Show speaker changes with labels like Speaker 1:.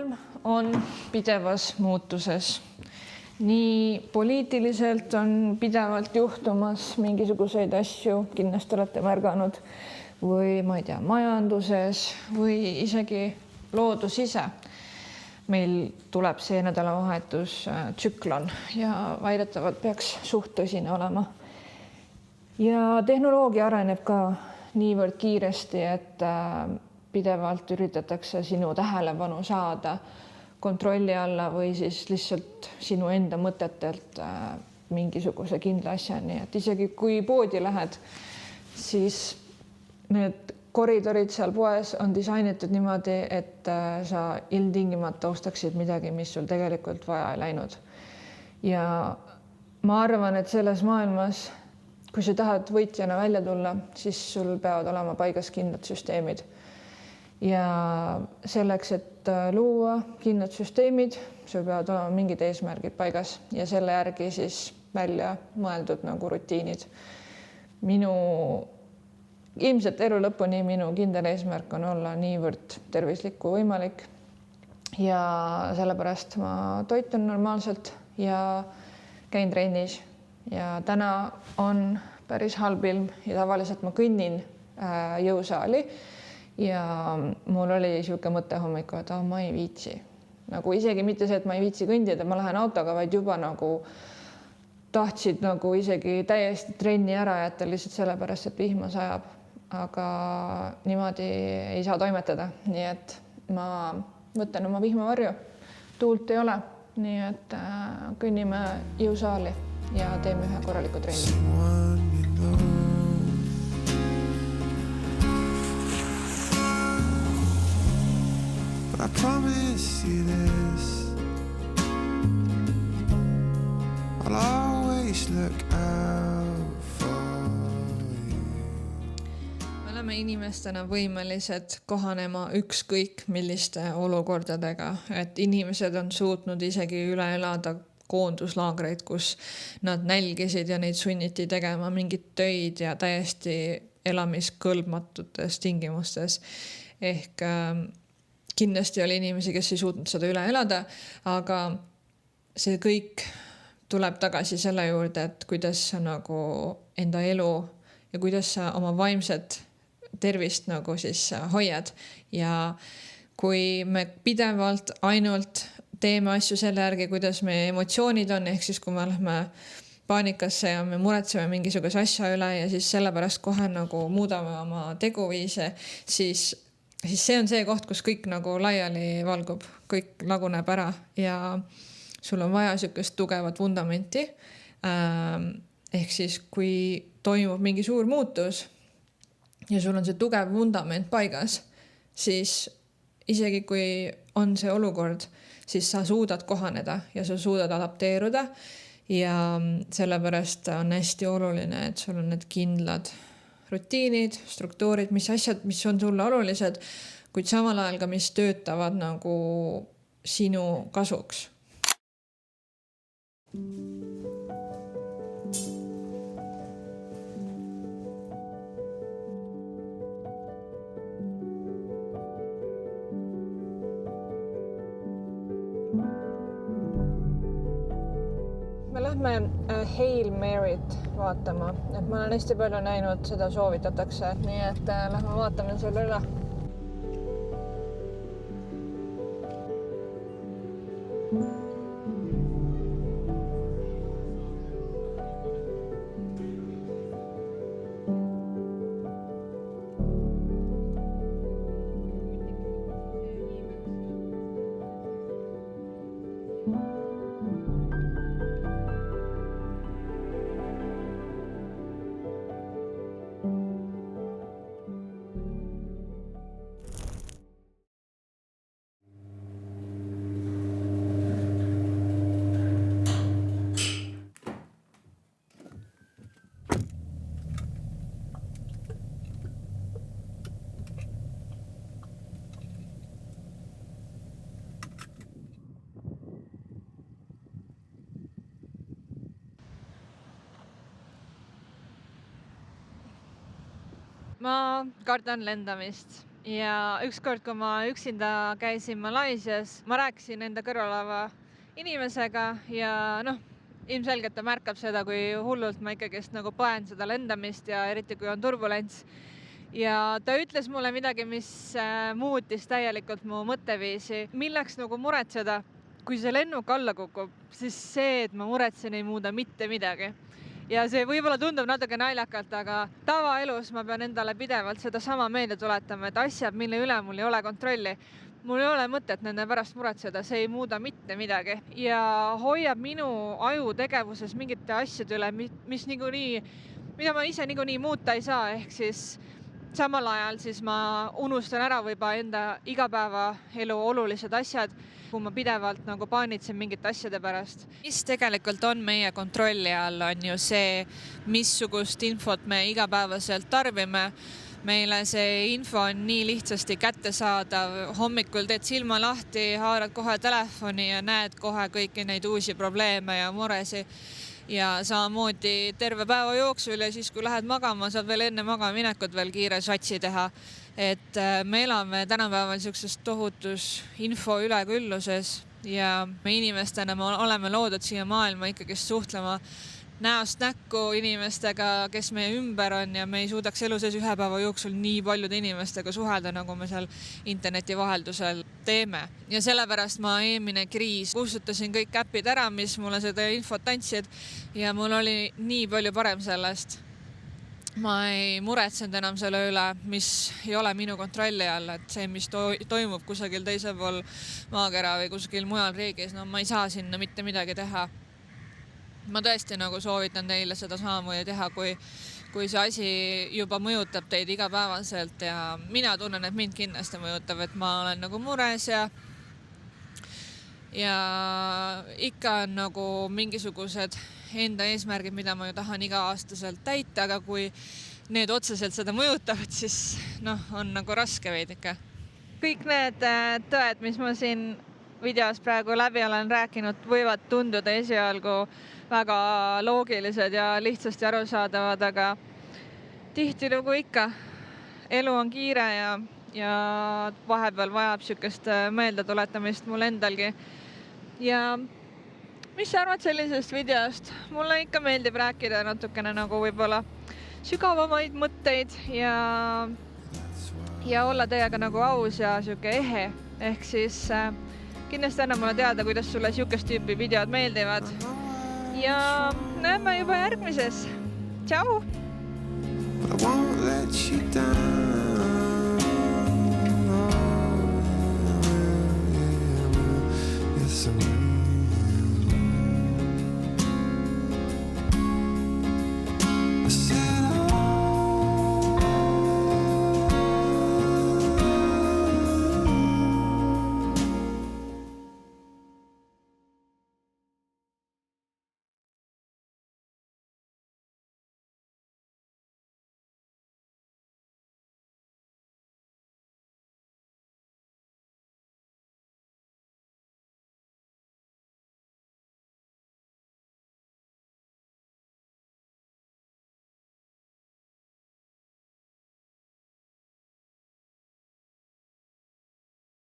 Speaker 1: maailm on pidevas muutuses. Nii poliitiliselt on pidevalt juhtumas mingisuguseid asju, kindlasti olete märganud, või ma ei tea, majanduses või isegi loodus ise. Meil tuleb see nädalavahetus tsüklon ja väidetavalt peaks suht tõsine olema. Ja tehnoloogia areneb ka niivõrd kiiresti, et pidevalt üritatakse sinu tähelepanu saada kontrolli alla või siis lihtsalt sinu enda mõtetelt mingisuguse kindla asjani. Et isegi kui poodi lähed, siis need koridorid seal poes on disainitud niimoodi, et sa ilmtingimata ostaksid midagi, mis sul tegelikult vaja ei läinud. Ja ma arvan, et selles maailmas, kui sa tahad võitjana välja tulla, siis sul peavad olema paigas kindlad süsteemid. Ja selleks, et luua kindlad süsteemid, sul peavad olema mingid eesmärgid paigas ja selle järgi siis välja mõeldud nagu rutiinid. Ilmselt elu lõpuni minu kindel eesmärk on olla niivõrd tervislik kui võimalik ja sellepärast ma toitun normaalselt ja käin trennis ja täna on päris halb ilm ja tavaliselt ma kõnnin jõusaali ja mul oli siuke mõte hommikul, et ma ei viitsi. Nagu isegi mitte see, et ma ei viitsi kõndida, ma lähen autoga, vaid juba nagu tahtsid nagu isegi täiesti trenni ära jätta lihtsalt sellepärast, et vihma sajab. Aga niimoodi ei saa toimetada, nii et ma võtan oma vihmavarju, tuult ei ole, nii et kõnnime jõusaali ja teeme ühe korraliku trenni. I promise you this, I'll always look out for you. Me oleme inimestena võimelised kohanema ükskõik milliste olukordadega, et inimesed on suutnud isegi üle elada koonduslaagreid, kus nad nälgisid ja neid sunniti tegema mingit töid ja täiesti elamiskõlbmatutes tingimustes. Ehk kindlasti oli inimesi, kes ei suutnud seda üle elada, aga see kõik tuleb tagasi selle juurde, et kuidas sa nagu enda elu ja kuidas sa oma vaimset tervist nagu siis hoiad. Ja kui me pidevalt ainult teeme asju selle järgi, kuidas meie emotsioonid on, ehk siis kui me lähme paanikasse ja me muretseme mingisuguse asja üle ja siis sellepärast kohe nagu muudame oma teguviise, siis see on see koht, kus kõik nagu laiali valgub, kõik laguneb ära ja sul on vaja sükest tugevat vundamenti. Ehk siis, kui toimub mingi suur muutus ja sul on see tugev vundament paigas, siis isegi kui on see olukord, siis sa suudad kohaneda ja sa suudad adapteeruda ja sellepärast on hästi oluline, et sul on need kindlad rutiinid, struktuurid, mis asjad, mis on sulle olulised, kuid samal ajal ka, mis töötavad nagu sinu kasuks. Me lähme Hail Mary't vaatama, et ma olen hästi palju näinud, seda soovitatakse, nii et lähme vaatame selle üle. Ma kardan lendamist
Speaker 2: ja ükskord, kui ma üksinda käisin Malaisias, ma rääkisin enda kõrvalava inimesega ja ilmselgelt ta märkab seda, kui hullult ma ikkagist nagu põen seda lendamist ja eriti kui on turbulents. Ja ta ütles mulle midagi, mis muutis täielikult mu mõtteviisi, milleks nagu muretseda. Kui see lennuk alla kukub, siis see, et ma muretsen, ei muuda mitte midagi. Ja see võib-olla tundub natuke naljakalt, aga tavaelus ma pean endale pidevalt seda sama meelde tuletama, et asjad, mille üle mul ei ole kontrolli, mul ei ole mõtet nende pärast muretseda, see ei muuda mitte midagi. Ja hoiab minu aju tegevuses mingite asjade üle, mida ma ise niikuinii muuta ei saa, ehk siis samal ajal siis ma unustan ära võib-olla enda igapäevaelu olulised asjad, kui ma pidevalt nagu paanitsen mingite asjade pärast. Mis tegelikult on meie kontrolli all, on ju see, missugust infot me igapäevaselt tarbime. Meile see info on nii lihtsasti kättesaadav. Hommikul teed silma lahti, haarad kohe telefoni ja näed kohe kõiki neid uusi probleeme ja muresi. Ja samamoodi terve päeva jooksul ja siis, kui lähed magama, saad veel enne magamaminekut veel kiire satsi teha. Et me elame tänapäeval sellises tohutus info ülekülluses ja me inimestena oleme loodud siia maailma ikkagi suhtlema näost näkku inimestega, kes meie ümber on ja me ei suudaks elu sees ühe päeva jooksul nii paljude inimestega suhelda, nagu me seal interneti vaheldusel teeme. Ja sellepärast ma eelmine kriis kustutasin kõik äpid ära, mis mulle seda infot andsid ja mul oli nii palju parem sellest. Ma ei muretsenud enam selle üle, mis ei ole minu kontrolli all, et see, mis toimub kusagil teisel pool maakera või kusagil mujal riigis, ma ei saa sinna mitte midagi teha. Ma tõesti nagu soovitan teile seda samamoodi teha, kui see asi juba mõjutab teid igapäevaselt ja mina tunnen, et mind kindlasti mõjutab, et ma olen nagu mures ja ikka on nagu mingisugused enda eesmärgid, mida ma ju tahan iga-aastaselt täita, aga kui need otseselt seda mõjutavad, siis on nagu raske veidike. Kõik need tõed, mis ma siin videos praegu läbi olen rääkinud, võivad tunduda esialgu väga loogilised ja lihtsasti arusaadavad, aga tihtilugu ikka elu on kiire ja vahepeal vajab sükest meeldetuletamist mul endalgi. Ja mis sa arvad sellisest videost? Mulle ikka meeldib rääkida natukene nagu võib-olla sügavamaid mõtteid ja olla teiega nagu aus ja süke ehe. Ehk siis kindlasti anna mulle teada, kuidas sulle sükest tüüpi videod meeldivad. Ja näeme juba järgmises. Tšau! But I won't let you down.